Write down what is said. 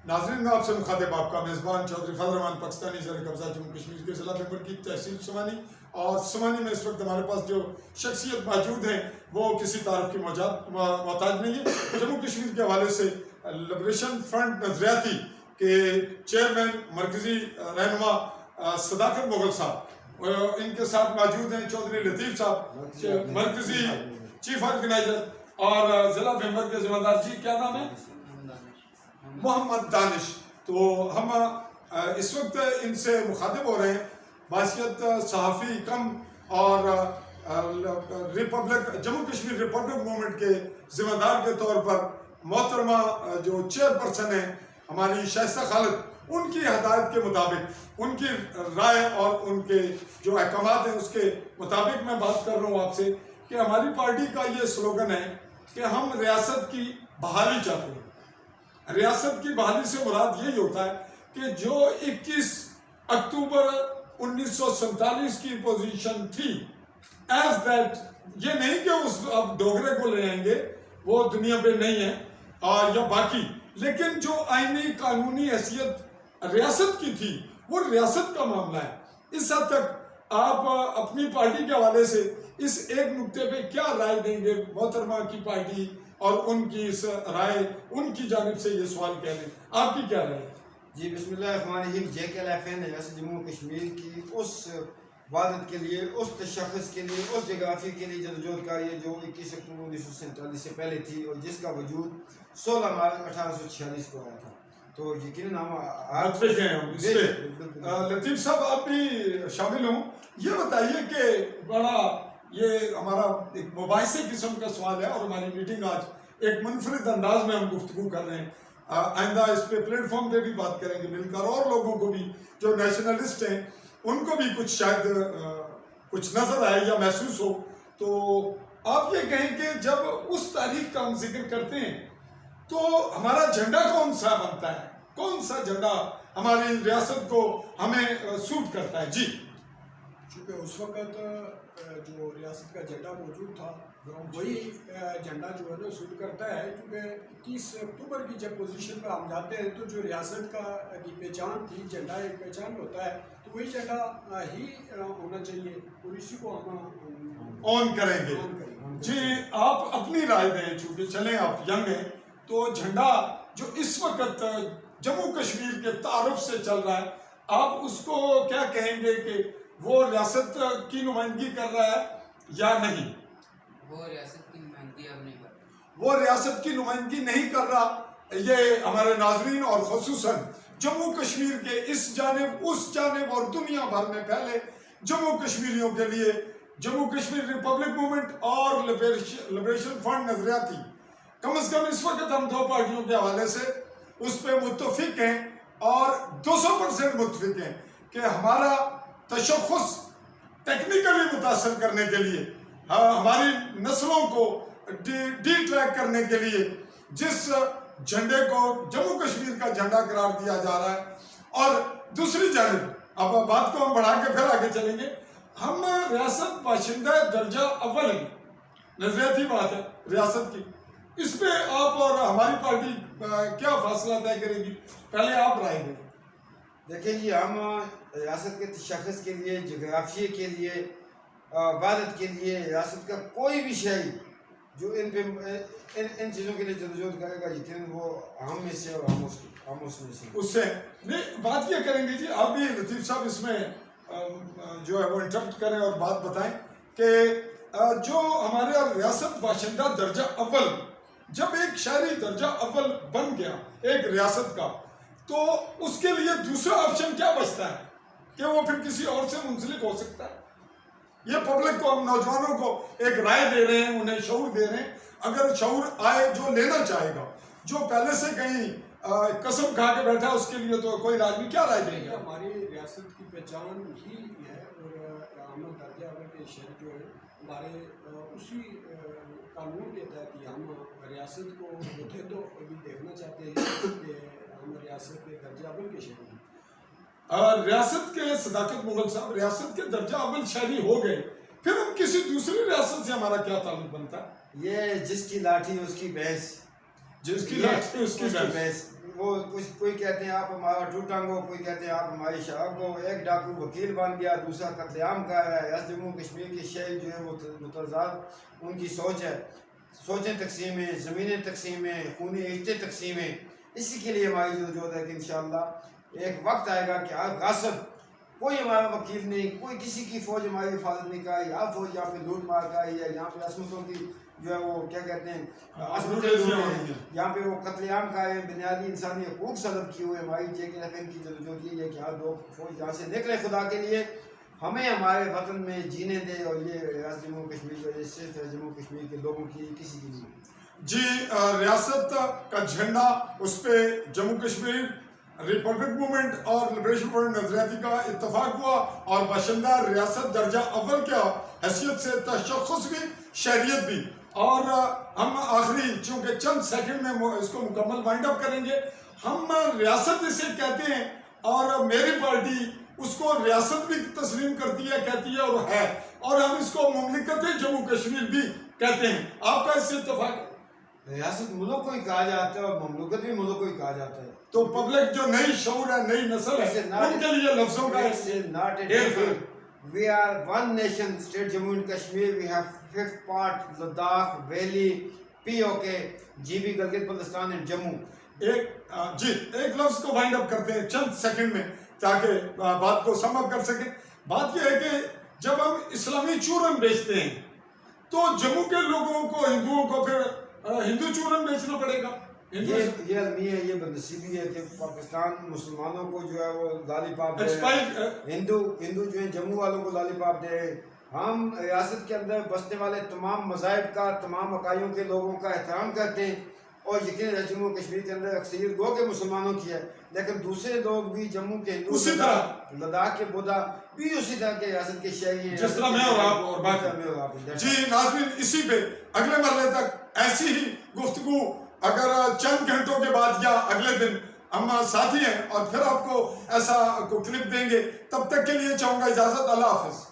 ناظرین میں آپ سے مخاطب آپ کا میزبان چودھری فضل الرحمان پاکستانی زیر قبضہ جموں کشمیر کے ضلع ممبر کی تحصیل سمانی، اور سمانی میں اس وقت ہمارے پاس جو شخصیت موجود ہیں وہ کسی تعارف کی محتاج نہیں ہے۔ جموں کشمیر کے حوالے سے لبریشن فرنٹ نظریاتی کے چیئرمین مرکزی رہنما صداقت مغل صاحب، ان کے ساتھ موجود ہیں چودھری لطیف صاحب مرکزی چیف آرگنائزر، اور ضلع ممبر کے ذمہ دار جی کیا نام ہے؟ محمد دانش۔ تو ہم اس وقت ان سے مخاطب ہو رہے ہیں بحیثیت صحافی کم اور جموں کشمیر ریپبلک موومنٹ کے ذمہ دار کے طور پر محترمہ جو چیئر پرسن ہیں ہماری شائستہ خالد، ان کی ہدایت کے مطابق، ان کی رائے اور ان کے جو احکامات ہیں اس کے مطابق میں بات کر رہا ہوں آپ سے کہ ہماری پارٹی کا یہ سلوگن ہے کہ ہم ریاست کی بحالی چاہتے ہیں۔ ریاست کی بحالی سے مراد یہی ہوتا ہے کہ جو 21 اکتوبر 1947 کی پوزیشن تھی، ایز دیٹ، یہ نہیں کہ اس اب ڈوگرے کو لے آئیں گے، وہ دنیا پہ نہیں ہے، اور یا باقی، لیکن جو آئینی قانونی حیثیت ریاست کی تھی وہ ریاست کا معاملہ ہے۔ اس حد تک آپ اپنی پارٹی کے حوالے سے اس ایک نقطے پہ کیا رائے دیں گے؟ محترمہ کی پارٹی اور ان کی اس رائے، ان کی جانب سے یہ سوال کہہ لیں، آپ کی کیا رائے ہے؟ جی بسم اللہ الرحمن الرحیم۔ JKLFN ریاست جموں کشمیر کی اس وحدت کے لیے، اس تشخص کے لیے، اس جغرافیے کے لیے جدوجہد کاری ہے جو 21 اکتوبر 1947 سے پہلے تھی اور جس کا وجود 16 مارچ 1846 کو آیا تھا۔ تو یقیناً ہم متفق ہیں ہم اس پہ۔ لطیف صاحب آپ بھی شامل ہوں، یہ بتائیے کہ بڑا یہ ہمارا ایک مباحثے قسم کا سوال ہے اور ہماری میٹنگ آج ایک منفرد انداز میں ہم گفتگو کر رہے ہیں۔ آئندہ اس پہ پلیٹ فارم پہ بھی بات کریں گے مل کر، اور لوگوں کو بھی جو نیشنلسٹ ہیں ان کو بھی کچھ شاید کچھ نظر آئے یا محسوس ہو۔ تو آپ یہ کہیں کہ جب اس تاریخ کا ہم ذکر کرتے ہیں تو ہمارا جھنڈا کون سا بنتا ہے؟ کون سا جھنڈا ہماری ریاست کو ہمیں سوٹ کرتا ہے؟ جی چونکہ اس وقت جو ریاست کا جھنڈا موجود تھا وہی جھنڈا جو ہے نا سوٹ کرتا ہے، کیونکہ 21 اکتوبر کی جب پوزیشن پہ ہم جاتے ہیں تو جو ریاست کی پہچان تھی، جھنڈا ایک پہچان ہوتا ہے، تو وہی جھنڈا ہی ہونا چاہیے اور اسی کو ہم آن کریں گے۔ جی آپ اپنی رائے دیں، چونکہ چلیں آپ ینگ ہیں، تو جھنڈا جو اس وقت جموں کشمیر کے تعارف سے چل رہا ہے، آپ اس کو کیا کہیں گے کہ وہ ریاست کی نمائندگی کر رہا ہے یا نہیں؟ وہ ریاست کی نمائندگی اب نہیں کر رہا۔ وہ ریاست کی نمائندگی نہیں کر رہا، یہ ہمارے ناظرین اور خصوصاً جموں کشمیر کے اس جانب اس جانب اور دنیا بھر میں پھیلے جموں کشمیریوں کے لیے جموں کشمیر ریپبلک موومنٹ اور لبریشن فرنٹ نظریاتی، کم از کم اس وقت ہم دو پارٹیوں کے حوالے سے اس پہ متفق ہیں اور 200% متفق ہیں کہ ہمارا تشخص ٹیکنیکلی متاثر کرنے کے لیے، ہماری نسلوں کو ڈی ٹریک کرنے کے لیے جس جھنڈے کو جموں کشمیر کا جھنڈا قرار دیا جا رہا ہے، اور دوسری جانب اب بات کو ہم بڑھا کے پھر آگے چلیں گے، ہم ریاست باشندہ درجہ اول ہیں، نظریاتی بات ہے ریاست کی، اس پہ آپ اور ہماری پارٹی کیا فاصلہ طے کرے گی؟ پہلے آپ رائے دیں۔ دیکھیں جی، ہم ریاست کے تشخص کے لیے، جغرافیے کے لیے، وحدت کے لیے، ریاست کا کوئی بھی شہری جو ان چیزوں کے لیے جدوجہد کرے گا، یقیناً وہ ہم میں سے اور ہم اس میں سے اس سے نہیں بات یہ کریں گے جی، آپ بھی لطیف صاحب اس میں جو ہے وہ انٹرپٹ کریں اور بات بتائیں کہ جو ہمارے ریاست باشندہ درجہ اول، جب ایک شہری درجہ اول بن گیا ایک ریاست کا، تو اس کے لیے دوسرا آپشن کیا بچتا ہے کہ وہ پھر کسی اور سے منسلک ہو سکتا ہے؟ یہ پبلک کو، ہم نوجوانوں کو ایک رائے دے رہے ہیں، انہیں شعور دے رہے ہیں، اگر شعور آئے جو لینا چاہے گا، جو پہلے سے کہیں قسم کھا کے بیٹھا اس کے لیے تو کوئی آدمی کیا رائے دیں گے؟ ہماری ریاست کی پہچان ہی ہے، اور ہم درجہ اول کے شہر جو ہے ہمارے اسی قانون کے تحت ہی ہم ریاست کو متحدہ بھی دیکھنا چاہتے ہیں کہ ہم ریاست کے درجہ اول کے شہر ہیں۔ ریاست کے صداقت مغل صاحب، ریاست کے درجہ اول شہری ہو گئے، پھر ہم کسی دوسری ریاست سے ہمارا کیا تعلق بنتا ہے؟ یہ جس کی لاٹھی اس کی بھینس، جس کی لاٹھی اس کی بھینس۔ وہ کوئی کہتے ہیں آپ ہمارا ٹوٹنگ ہو، کوئی کہتے ہیں آپ ہماری شراب ہو. ایک ڈاکو وکیل بن گیا، دوسرا قتل عام کا ہے. ایسے جموں کشمیر کے شہر جو ہے وہ متضاد ان کی سوچ ہے. سوچیں تقسیم ہیں، زمینیں تقسیم ہیں، خونی رشتے تقسیم ہیں. اسی کے لیے ہماری جدوجہد ہے کہ انشاءاللہ ایک وقت آئے گا کہ غاصب کوئی ہمارا وکیل نہیں، کوئی کسی کی فوج ہماری حفاظت نہیں کر رہی. آپ فوج یہاں پہ لوٹ مار کر رہی ہے، یہاں پہ عصمتوں کی جو ہے وہ کیا کہتے ہیں عصمتیں لوٹ رہے ہیں، یہاں پہ وہ قتل عام کا ہے، بنیادی انسانی حقوق سلب کیے ہوئے. ہماری JKLFN کی جدوجہد یہ ہے کہ ہر لوگ فوج یہاں سے نکلے خدا کے لیے، ہمیں ہمارے وطن میں جینے دے. اور یہ ریاست جموں کشمیر جو ہے صرف جموں کشمیر کے لوگوں کی، کسی کی نہیں. جی ریاست کا جھنڈا، اس پہ جموں کشمیر ریپبلک موومنٹ اور لبریشن فرنٹ نظریاتی کا اتفاق ہوا اور باشندہ ریاست درجہ اول کے حیثیت سے تشخص بھی، شہریت بھی. اور ہم آخری چونکہ چند سیکنڈ میں اس کو مکمل وائنڈ اپ کریں گے. ہم ریاست اسے کہتے ہیں اور میری پارٹی اس کو ریاست بھی تسلیم کرتی ہے، کہتی ہے اور ہے، اور ہم اس کو مملکت جموں کشمیر بھی کہتے ہیں. آپ کا اس سے اتفاق ہے؟ ریاست ملک کو ہی کہا جاتا ہے اور مملکت بھی ملک کو ہی کہا جاتا ہے. تو پبلک جو نئی شعور ہے، نئی نسل ہے، ان کے لیے لفظوں کا We are one nation, state Jammu and Kashmir. We have fifth part, Ladakh, Valley, POK, GB, Gilgit Baltistan and Jammu. ایک لفظ کو وائنڈ اپ کرتے ہیں چند سیکنڈ میں تاکہ بات کو سم اپ کر سکیں. بات یہ ہے کہ جب ہم اسلامی چورن بیچتے ہیں تو جموں کے لوگوں کو، ہندوؤں کو پھر ہندو چورن بیچنا پڑے گا. یہ المیہ ہے، یہ بدنصیبی ہے کہ پاکستان مسلمانوں کو جو ہے وہ لالی پاپ دے رہے ہیں، ہندو جو ہے جموں والوں کو لالی پاپ دے رہے ہیں. ہم ریاست کے اندر بسنے والے تمام مذاہب کا، تمام عقائدوں کے لوگوں کا احترام کرتے ہیں اور یقیناً جموں کشمیر کے اندر اکثریت گو کے مسلمانوں کی ہے، لیکن دوسرے لوگ بھی جموں کے ہندو، اسی طرح لداخ کے بودھا بھی اسی طرح کے ریاست کے شہری ہیں، جس طرح میں اور آپ اور بات. جی ناظرین، اسی پہ اگلے مرحلے تک ایسی ہی گفتگو اگر چند گھنٹوں کے بعد یا اگلے دن ہم ساتھی ہیں اور پھر آپ کو ایسا کو کلپ دیں گے. تب تک کے لیے چاہوں گا اجازت. اللہ حافظ.